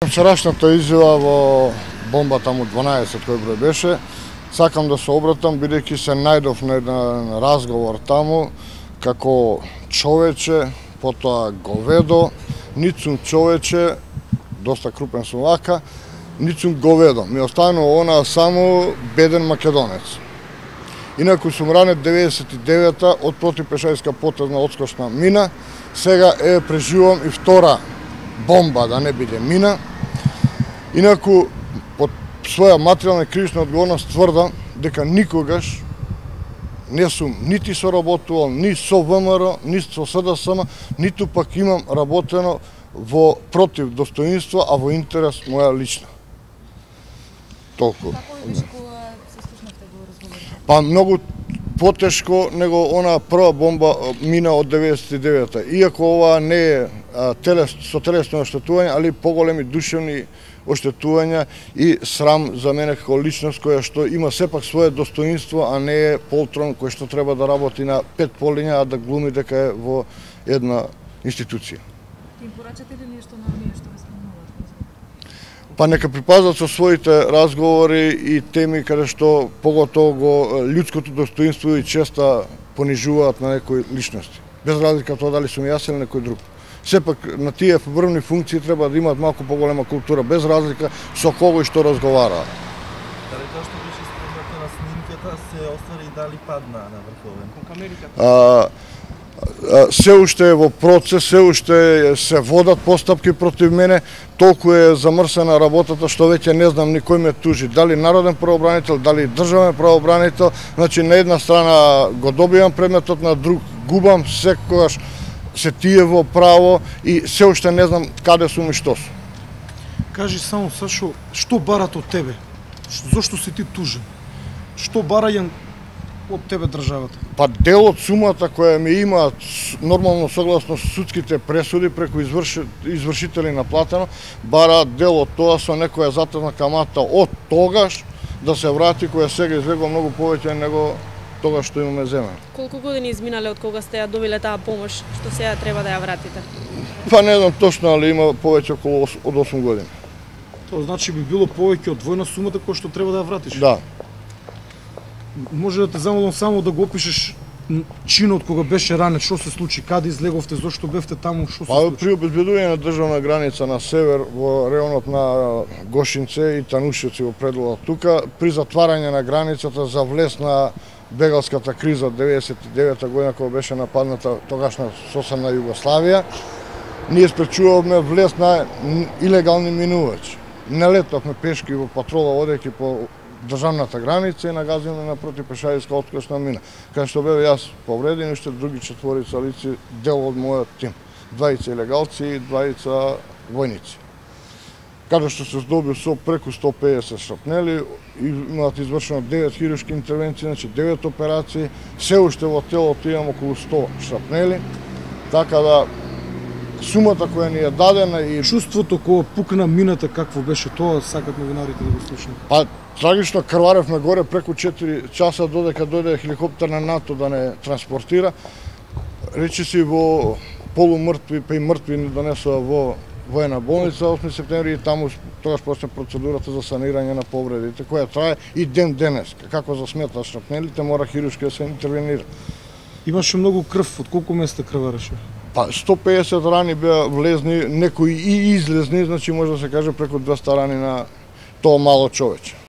Вчерашната изјава во бомба таму 12 кој број беше, сакам да се обратам бидејќи се најдов на еден разговор таму како човече, потоа говедо, нит сум човече, доста крупен сум вака, нит сум говедо. Ми останува она само беден македонец. Инаку сум ранет 99-та од противпешајска потезна одскочна мина, сега преживувам и втора бомба да не биде мина. Инаку, под своја материјална и кривична одговорност тврдам дека никогаш не сум нити соработувал ни со ВМРО, ни со СДСМ, ниту пак имам работено во против достоинство, а во интерес моја лична. Толку. Како беше кога се слушнавте во разговорот? Па многу потешко него она прва бомба мина од 99-та. Иако ова не е со телесно оштетување, али поголеми душевни оштетувања и срам за мене како личност која што има сепак свое достоинство, а не е полтрон кој што треба да работи на 5 полиња, а да глуми дека е во една институција. Им порачате ли нешто на оние што ве спомнуваат? Па нека припазат со своите разговори и теми каде што поготово го људското достоинство и честа понижуваат на некои личности. Без разлика тоа дали сум јас или некој друг. Сепак на тие врвни функции треба да имаат малку поголема култура, без разлика со кого и што разговараат. Дали тоа што беше спомнато на снимката се оствари и дали падна на врховен? Се уште е во процес, се уште се водат постапки против мене, толку е замрсена работата што веќе не знам ни кој ме тужи, дали народен правобранител, дали државен правобранител, значи на една страна го добивам предметот, на друг губам, секогаш се тие во право и се уште не знам каде сум и што сум. Кажи само, Сашо, што барат од тебе? Зошто си ти тужен? Што барајан од тебе државата? Па дел од сумата која ми имаат нормално согласно судските пресуди преку извршители наплатено, бараат дел од тоа со некоја затезна камата од тогаш да се врати, која сега излегува многу повеќе него тоа што имаме земено. Колку години изминале од кога сте ја добиле таа помош што сега треба да ја вратите? Па не знам точно, али има повеќе околу од 8 години. Тоа значи би било повеќе од двојна сумата која што треба да ја вратиш. Да. Може да те замолам само да го опишеш чинот кога беше ранет, што се случи, каде излеговте, зошто бевте таму, што се Па случи? при обезбедување на државна граница на север во реонот на Гошинце и Танушевци во пределот тука, при затварање на границата за влез на бегалската криза 99-та година кога беше нападната тогашна соседна Југославија, ние спречувавме влез на илегални минувачи. Не летавме пешки во патрола одејќи по државната граница и нагазивме на противпешајска откочна мина. Кај што бев јас повреден, уште други 4 лица дел од мојот тим. 2 илегалци и 2 војници. Каде што се здобил со преку 150 шрапнели, имаат извршено 9 хируршки интервенции, значи 9 операции, се уште во телото имам околу 100 шрапнели, така да сумата која ни е дадена и Чувството кога пукна мината, какво беше тоа, сакат новинарите да го слушнат? Па трагично крваревме горе преку 4 часа додека дојде хеликоптер на НАТО да не транспортира. Речи си во полумртви, па и мртви ни донесоа во воена болница 8 септември и таму тогаш почна процедурата за санирање на повредите, која трае и ден денес. Како за смета шрапнелите, мора хируршки да се интервенира. Имаше многу крв, од колку места крвареше? Па 150 рани беа влезни, некои и излезни, значи може да се каже преку 200 рани на тоа мало човече.